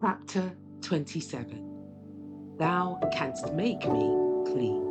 Chapter 27. Thou canst make me clean.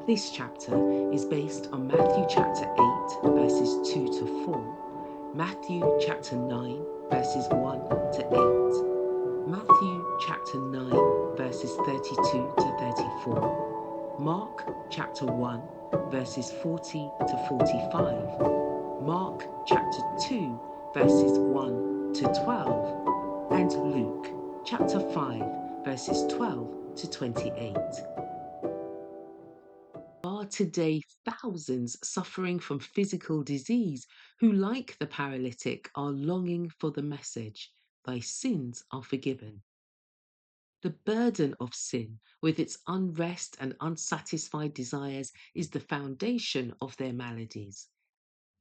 This chapter is based on Matthew chapter 8, verses 2 to 4, Matthew chapter 9, verses 1 to 8, Matthew chapter 9, verses 32 to 34, Mark chapter 1, verses 40 to 45, Mark chapter 2, verses 1 to 12, and Luke chapter 5, verses 12 to 28. There are today thousands suffering from physical disease who, like the paralytic, are longing for the message, thy sins are forgiven. The burden of sin, with its unrest and unsatisfied desires, is the foundation of their maladies.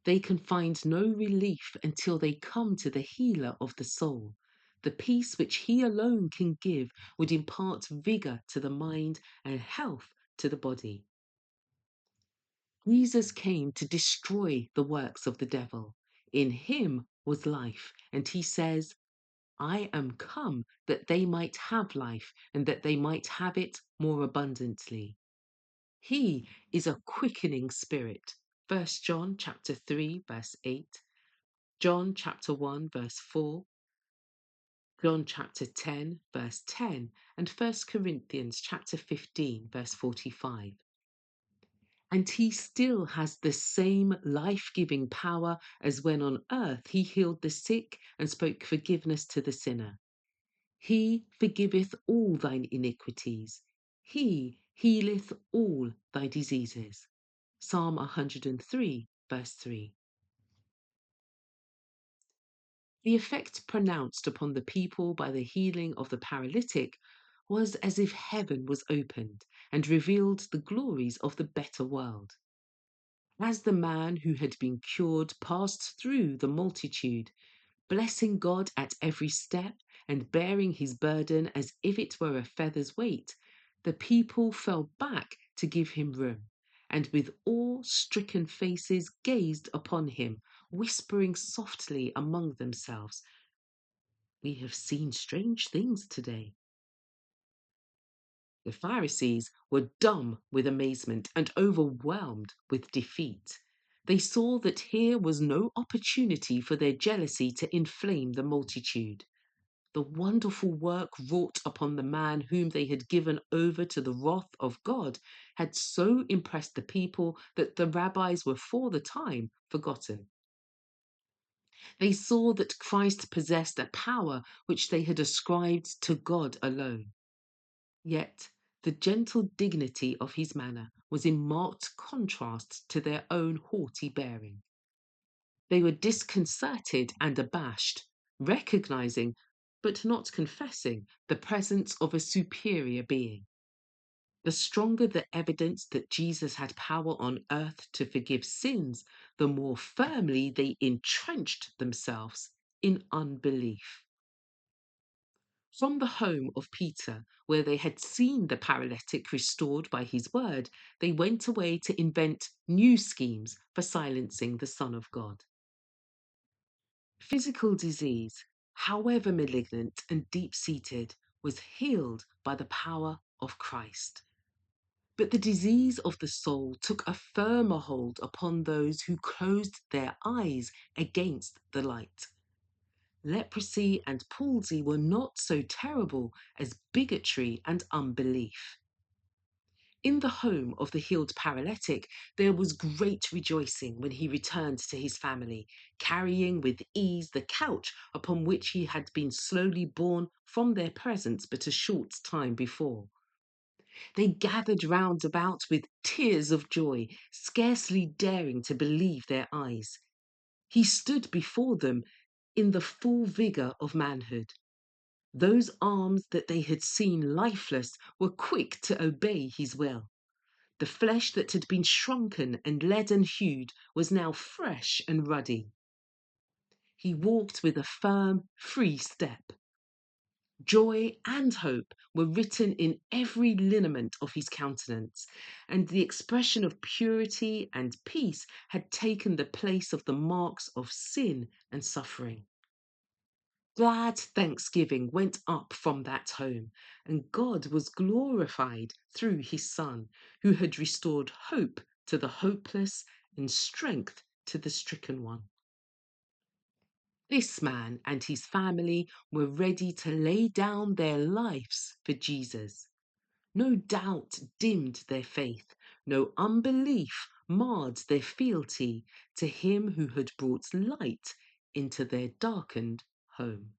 They can find no relief until they come to the healer of the soul. The peace which he alone can give would impart vigor to the mind and health to the body. Jesus came to destroy the works of the devil. In him was life, and he says, I am come that they might have life and that they might have it more abundantly. He is a quickening spirit. 1 John chapter 3 verse 8, John chapter 1 verse 4, John chapter 10 verse 10, and 1 Corinthians chapter 15 verse 45. And he still has the same life-giving power as when on earth he healed the sick and spoke forgiveness to the sinner. He forgiveth all thine iniquities. He healeth all thy diseases. Psalm 103, verse 3. The effect pronounced upon the people by the healing of the paralytic was as if heaven was opened and revealed the glories of the better world. As the man who had been cured passed through the multitude, blessing God at every step and bearing his burden as if it were a feather's weight, the people fell back to give him room, and with awe-stricken faces gazed upon him, whispering softly among themselves, We have seen strange things today. The Pharisees were dumb with amazement and overwhelmed with defeat. They saw that here was no opportunity for their jealousy to inflame the multitude. The wonderful work wrought upon the man whom they had given over to the wrath of God had so impressed the people that the rabbis were for the time forgotten. They saw that Christ possessed a power which they had ascribed to God alone. Yet the gentle dignity of his manner was in marked contrast to their own haughty bearing. They were disconcerted and abashed, recognizing, but not confessing, the presence of a superior being. The stronger the evidence that Jesus had power on earth to forgive sins, the more firmly they entrenched themselves in unbelief. From the home of Peter, where they had seen the paralytic restored by his word, they went away to invent new schemes for silencing the Son of God. Physical disease, however malignant and deep-seated, was healed by the power of Christ. But the disease of the soul took a firmer hold upon those who closed their eyes against the light. Leprosy and palsy were not so terrible as bigotry and unbelief. In the home of the healed paralytic, there was great rejoicing when he returned to his family, carrying with ease the couch upon which he had been slowly borne from their presence but a short time before. They gathered round about with tears of joy, scarcely daring to believe their eyes. He stood before them in the full vigour of manhood. Those arms that they had seen lifeless were quick to obey his will. The flesh that had been shrunken and leaden-hued was now fresh and ruddy. He walked with a firm, free step. Joy and hope were written in every lineament of his countenance, and the expression of purity and peace had taken the place of the marks of sin and suffering. Glad thanksgiving went up from that home, and God was glorified through his Son, who had restored hope to the hopeless and strength to the stricken one. This man and his family were ready to lay down their lives for Jesus. No doubt dimmed their faith, no unbelief marred their fealty to him who had brought light into their darkened home.